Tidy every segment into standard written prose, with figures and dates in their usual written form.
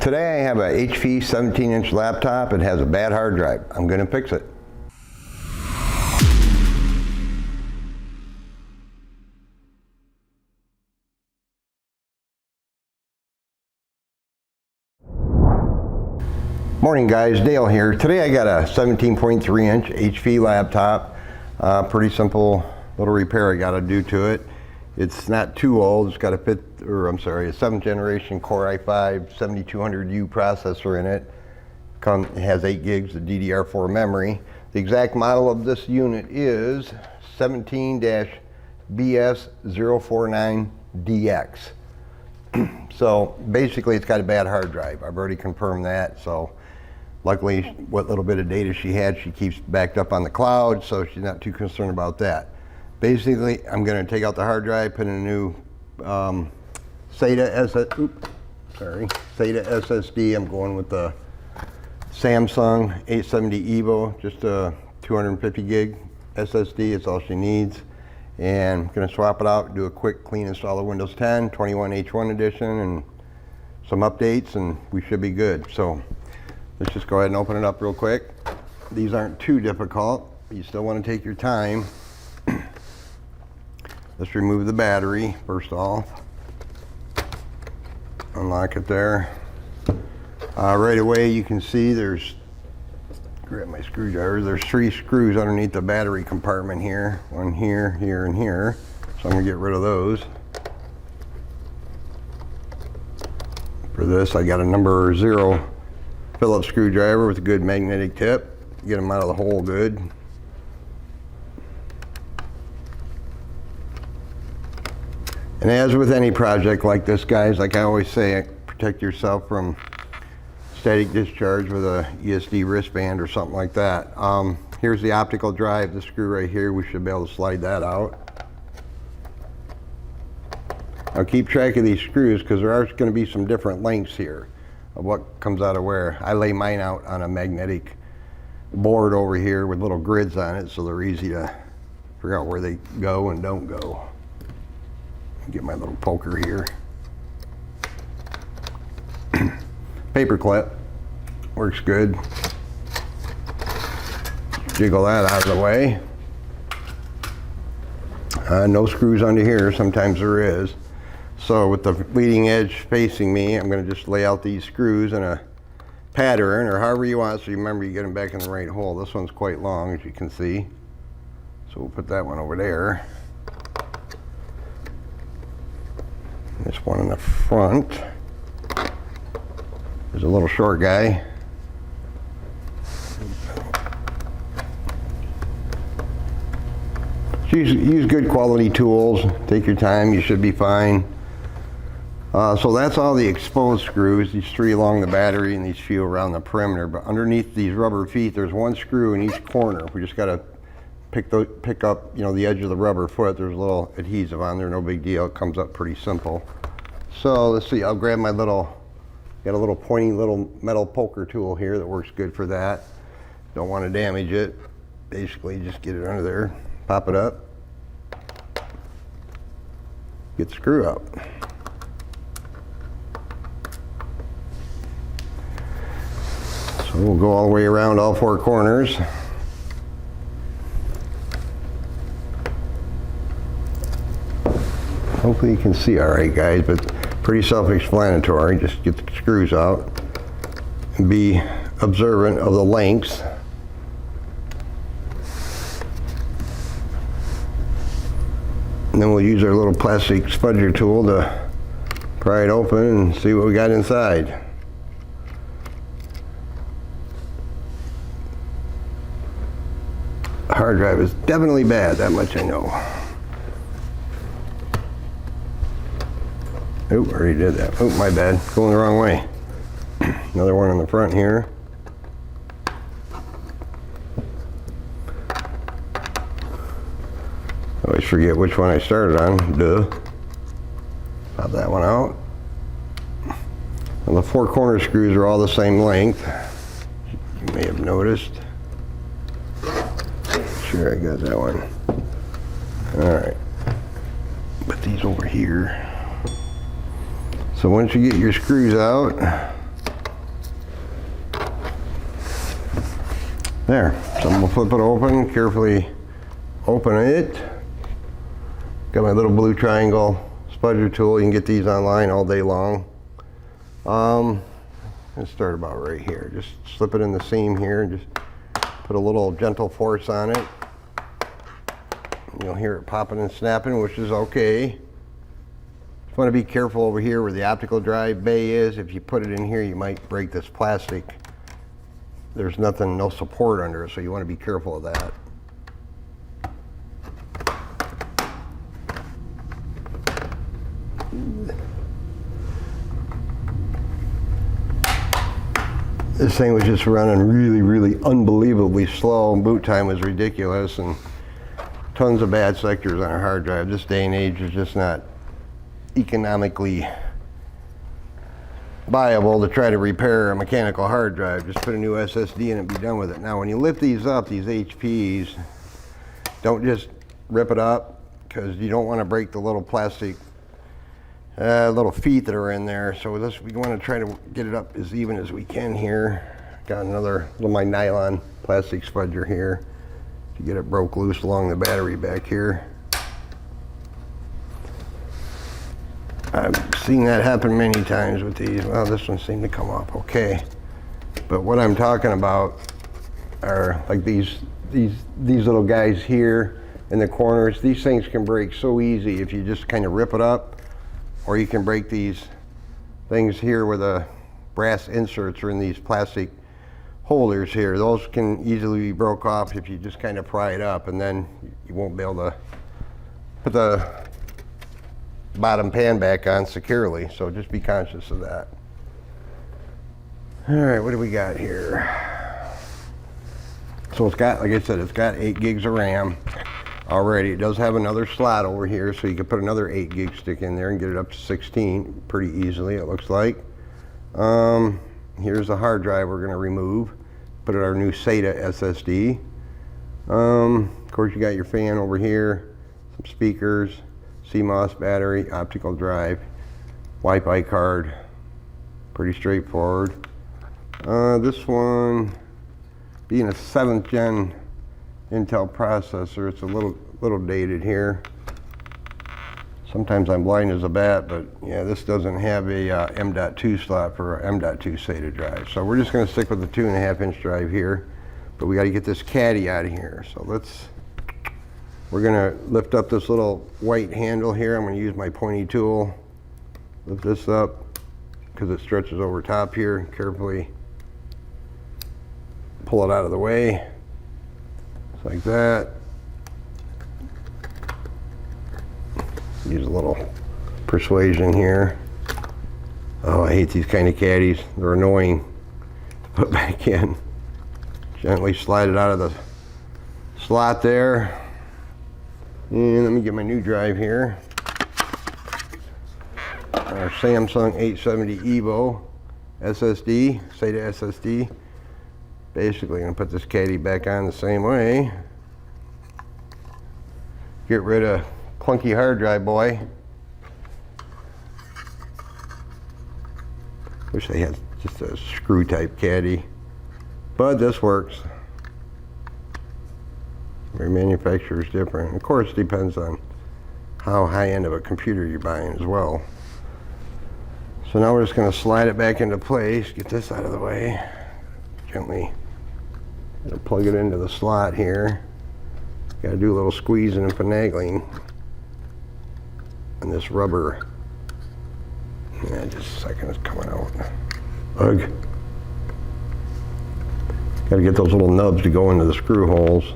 Today I have a HP 17-inch laptop. It has a bad hard drive. I'm going to fix it. Morning guys, Dale here. Today I got a 17.3-inch HP laptop. Pretty simple little repair I got to do to it. It's not too old. It's got a 7th generation Core i5 7200U processor in it. It has 8 gigs of DDR4 memory. The exact model of this unit is 17-BS049DX. So basically it's got a bad hard drive. I've already confirmed that. So luckily what little bit of data she had, she keeps backed up on the cloud, so she's not too concerned about that. Basically, I'm going to take out the hard drive, put in a new SATA SSD. I'm going with the Samsung 870 EVO, just a 250 gig SSD. It's all she needs. And I'm going to swap it out, do a quick clean install of Windows 10, 21H1 edition, and some updates, and we should be good. So let's just go ahead and open it up real quick. These aren't too difficult. You still want to take your time. Let's remove the battery first off. Unlock it there. Right away you can see grab my screwdriver, there's 3 screws underneath the battery compartment here. One here, here, and here. So I'm going to get rid of those. For this I got a number 0 Phillips screwdriver with a good magnetic tip. Get them out of the hole good. And as with any project like this, guys, like I always say, protect yourself from static discharge with a ESD wristband or something like that. Here's the optical drive, the screw right here. We should be able to slide that out. Now keep track of these screws because there are going to be some different lengths here of what comes out of where. I lay mine out on a magnetic board over here with little grids on it, so they're easy to figure out where they go and don't go. Get my little poker here. Paper clip works good. Jiggle that out of the way. No screws under here. Sometimes there is. So with the leading edge facing me, I'm going to just lay out these screws in a pattern or however you want, so you remember you get them back in the right hole. This one's quite long, as you can see. So we'll put that one over there. This one in the front. There's a little short guy. Use good quality tools. Take your time, you should be fine. So that's all the exposed screws, these 3 along the battery and these few around the perimeter. But underneath these rubber feet, there's 1 screw in each corner. We just got to pick up, the edge of the rubber foot. There's a little adhesive on there, no big deal. It comes up pretty simple. So let's see, I'll grab my got a little pointy little metal poker tool here that works good for that. Don't want to damage it. Basically just get it under there, pop it up, get the screw out. So we'll go all the way around all 4 corners. Hopefully you can see all right, guys, but pretty self-explanatory. Just get the screws out and be observant of the lengths. And then we'll use our little plastic spudger tool to pry it open and see what we got inside. The hard drive is definitely bad, that much I know. Oh, I already did that. Oh, my bad. Going the wrong way. Another one in the front here. I always forget which one I started on. Duh. Pop that one out. And the 4 corner screws are all the same length. You may have noticed. Sure, I got that one. Alright. Put these over here. So once you get your screws out, There, so I'm gonna flip it open, carefully open it. Got my little blue triangle Spudger tool. You can get these online all day long. Let's start about right here. Just slip it in the seam here and just put a little gentle force on it. You'll hear it popping and snapping, which is okay. Just want to be careful over here where the optical drive bay is. If you put it in here, you might break this plastic. There's nothing, no support under it, so you want to be careful of that. This thing was just running really unbelievably slow. Boot time was ridiculous, and tons of bad sectors on a hard drive. This day and age is just not economically viable to try to repair a mechanical hard drive. Just put a new SSD in and be done with it. Now when you lift these up, these HPs, don't just rip it up, because you don't want to break the little plastic little feet that are in there. So with this, we want to try to get it up as even as we can here. Got another little my nylon plastic spudger here to get it broke loose along the battery back here. I've seen that happen many times with these. Well, this one seemed to come off okay. But what I'm talking about are like these little guys here in the corners. These things can break so easy if you just kind of rip it up. Or you can break these things here where the brass inserts are in these plastic holders here. Those can easily be broke off if you just kind of pry it up, and then you won't be able to put the bottom pan back on securely. So just be conscious of that. All right, what do we got here? So it's got, like I said, it's got 8 gigs of RAM. Already, it does have another slot over here, so you can put another 8 gig stick in there and get it up to 16 pretty easily, it looks like. Here's the hard drive we're going to remove. Put it our new SATA SSD. Of course, you got your fan over here, some speakers, CMOS battery, optical drive, Wi-Fi card. Pretty straightforward. This one, being a 7th gen Intel processor, it's a little dated here. Sometimes I'm blind as a bat, but yeah, this doesn't have a M.2 slot for a M.2 SATA drive. So we're just going to stick with the 2.5-inch drive here, but we got to get this caddy out of here. So we're going to lift up this little white handle here. I'm going to use my pointy tool, lift this up because it stretches over top here. Carefully pull it out of the way. Like that. Use a little persuasion here. Oh, I hate these kind of caddies. They're annoying to put back in. Gently slide it out of the slot there. And let me get my new drive here. Our Samsung 870 EVO SSD, SATA SSD. Basically, I'm going to put this caddy back on the same way. Get rid of clunky hard drive boy. Wish they had just a screw type caddy, but this works. Every manufacturer is different. Of course, it depends on how high end of a computer you're buying as well. So now we're just going to slide it back into place. Get this out of the way. Gently plug it into the slot here. Got to do a little squeezing and finagling on this rubber. Yeah, just a second, it's coming out. Ugh. Got to get those little nubs to go into the screw holes.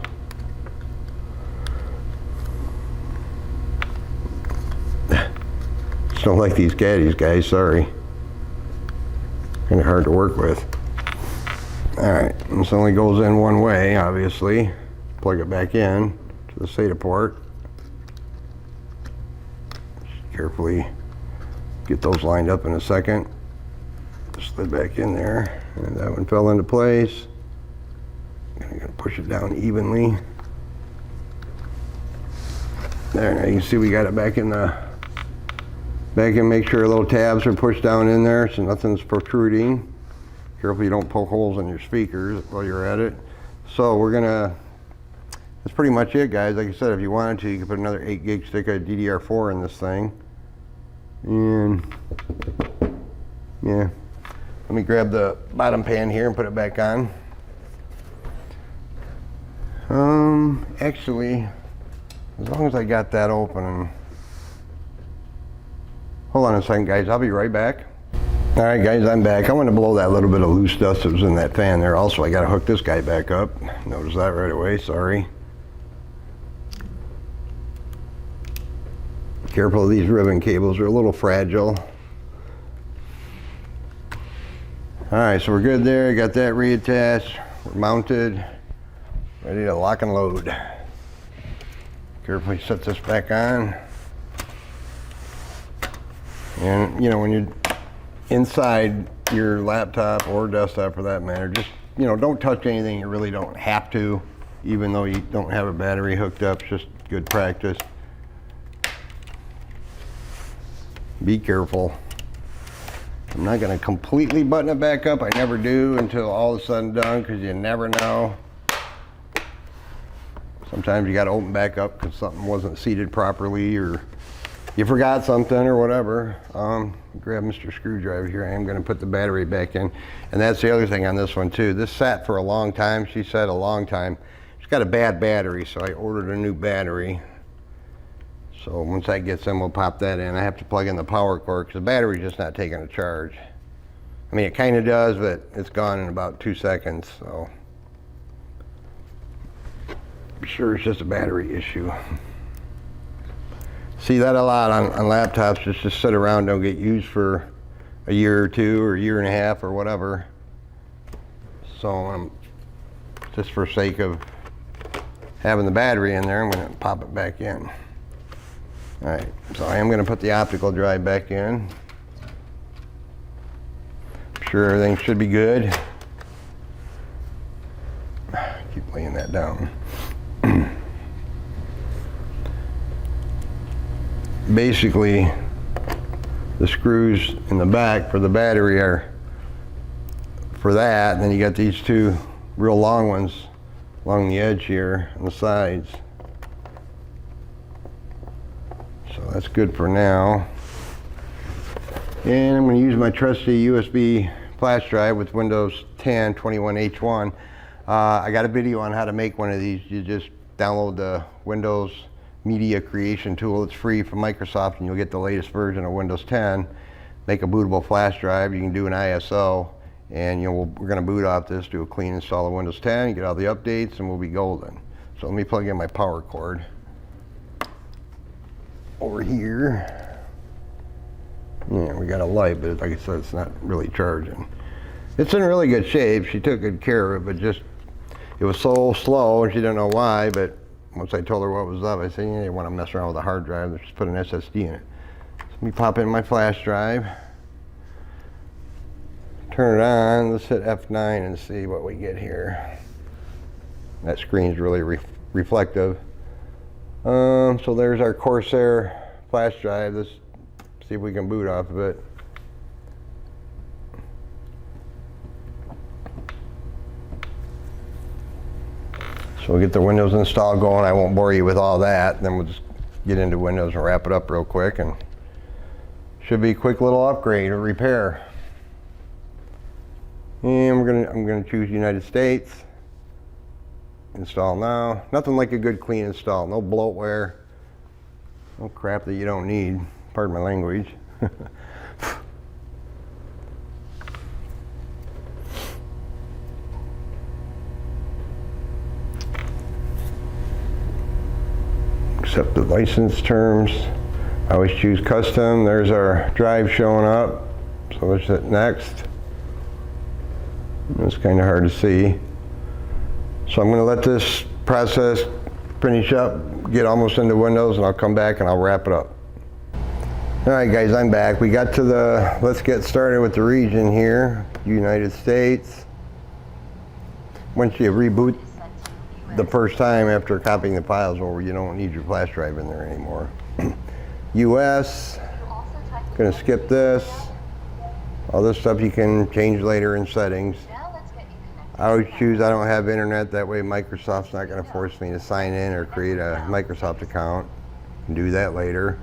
Just don't like these caddies, guys, sorry. Kind of hard to work with. Alright, this only goes in one way, obviously. Plug it back in to the SATA port. Just carefully get those lined up in a second. Slid back in there, and that one fell into place. I'm gonna push it down evenly. There, now you can see we got it back in. Make sure little tabs are pushed down in there so nothing's protruding. Careful you don't poke holes in your speakers while you're at it. So that's pretty much it, guys. Like I said, if you wanted to, you could put another 8 gig stick of DDR4 in this thing. And yeah, let me grab the bottom pan here and put it back on. Actually, as long as I got that open. Hold on a second, guys. I'll be right back. All right, guys, I'm back. I want to blow that little bit of loose dust that was in that fan there. Also, I got to hook this guy back up. Notice that right away. Sorry. Careful of these ribbon cables. They're a little fragile. All right, so we're good there. Got that reattached. We're mounted. Ready to lock and load. Carefully set this back on. And, you know, when you're inside your laptop or desktop for that matter, just, you know, don't touch anything you really don't have to, even though you don't have a battery hooked up. It's just good practice. Be careful. I'm not going to completely button it back up. I never do until all is said and done, because you never know. Sometimes you got to open back up because something wasn't seated properly, or you forgot something or whatever. Grab Mr. Screwdriver here. I am going to put the battery back in. And that's the other thing on this one too. This sat for a long time. She said a long time. It's got a bad battery, so I ordered a new battery. So once that gets in, we'll pop that in. I have to plug in the power cord because the battery's just not taking a charge. I mean, it kind of does, but it's gone in about 2 seconds. So I'm sure it's just a battery issue. See that a lot on laptops, just sit around, don't get used for a year or two or a year and a half or whatever. So just for sake of having the battery in there, I'm going to pop it back in. All right, so I am going to put the optical drive back in. I'm sure everything should be good. Keep laying that down. Basically, the screws in the back for the battery are for that, and then you got these two real long ones along the edge here on the sides. So that's good for now. And I'm going to use my trusty USB flash drive with Windows 10 21H1. I got a video on how to make one of these. You just download the Windows Media Creation Tool. It's free from Microsoft, and you'll get the latest version of Windows 10. Make a bootable flash drive. You can do an ISO, and we're going to boot off this, do a clean install of Windows 10, get all the updates, and we'll be golden. So let me plug in my power cord over here. Yeah, we got a light, but like I said, it's not really charging. It's in really good shape. She took good care of it, but just it was so slow, and she didn't know why. But once I told her what was up, I said, you want to mess around with a hard drive, let's just put an SSD in it. So let me pop in my flash drive, turn it on, let's hit F9 and see what we get here. That screen's really reflective. So there's our Corsair flash drive. Let's see if we can boot off of it. So we'll get the Windows install going. I won't bore you with all that. Then we'll just get into Windows and wrap it up real quick, and should be a quick little upgrade or repair. And I'm gonna choose United States. Install now. Nothing like a good clean install. No bloatware. No crap that you don't need. Pardon my language. Accept the license terms. I always choose custom. There's our drive showing up. So let's hit next. It's kind of hard to see. So I'm going to let this process finish up, get almost into Windows, and I'll come back and I'll wrap it up. All right, guys, I'm back. We got to let's get started with the region here, United States. Once you reboot the first time after copying the files over, you don't need your flash drive in there anymore. US, gonna skip this. All this stuff you can change later in settings. I always choose I don't have internet, that way Microsoft's not going to force me to sign in or create a Microsoft account. Can do that later.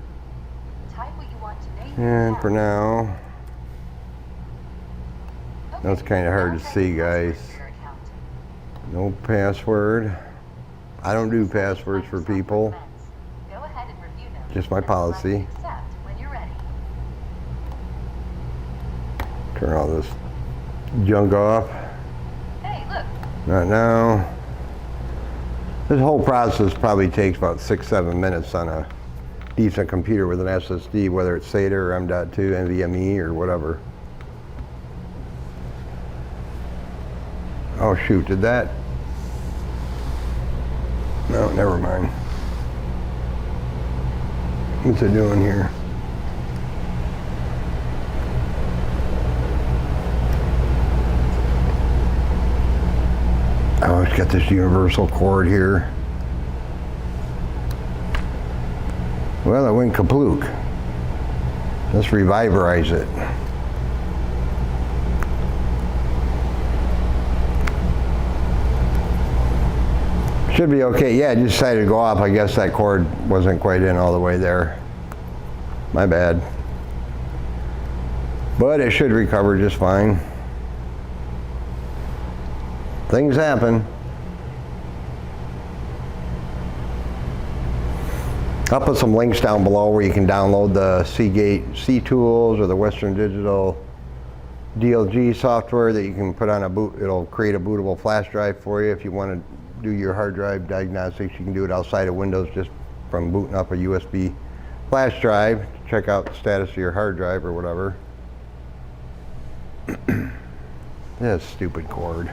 And for now, that's kind of hard to see, guys. No password. I don't do passwords for people. Just my policy. Turn all this junk off. Not now. This whole process probably takes about 6-7 minutes on a decent computer with an SSD, whether it's SATA or M.2, NVMe, or whatever. Oh shoot, did that? No, never mind. What's it doing here? Oh, it's got this universal cord here. Well, it went kaplook. Let's reviverize it. Should be okay. Yeah, it just decided to go off. I guess that cord wasn't quite in all the way there. My bad. But it should recover just fine. Things happen. I'll put some links down below where you can download the Seagate C-Tools or the Western Digital DLG software that you can put on a boot. It'll create a bootable flash drive for you. If you want to do your hard drive diagnostics, you can do it outside of Windows just from booting up a USB flash drive to check out the status of your hard drive or whatever. This stupid cord.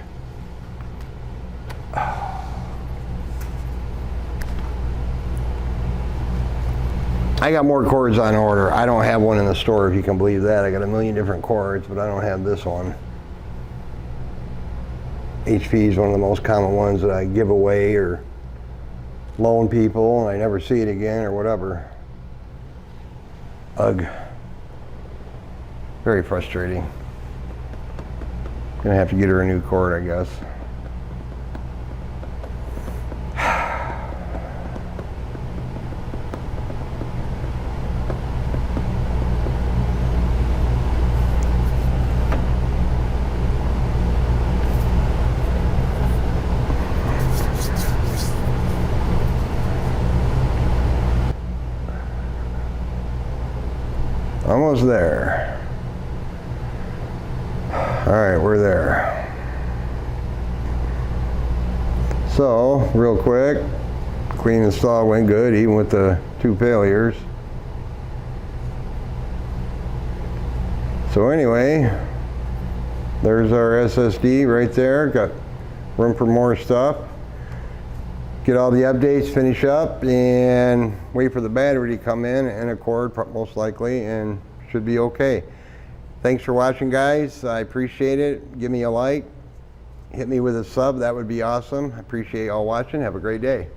I got more cords on order. I don't have one in the store, if you can believe that. I got a million different cords, but I don't have this one. HP is one of the most common ones that I give away or loan people, and I never see it again or whatever. Ugh. Very frustrating. Gonna have to get her a new cord, I guess. Almost there. All right, we're there. So, real quick, clean install went good, even with the 2 failures. So anyway, there's our SSD right there. Got room for more stuff. Get all the updates, finish up, and wait for the battery to come in and a cord, most likely, and should be okay. Thanks for watching, guys. I appreciate it. Give me a like. Hit me with a sub. That would be awesome. I appreciate y'all watching. Have a great day.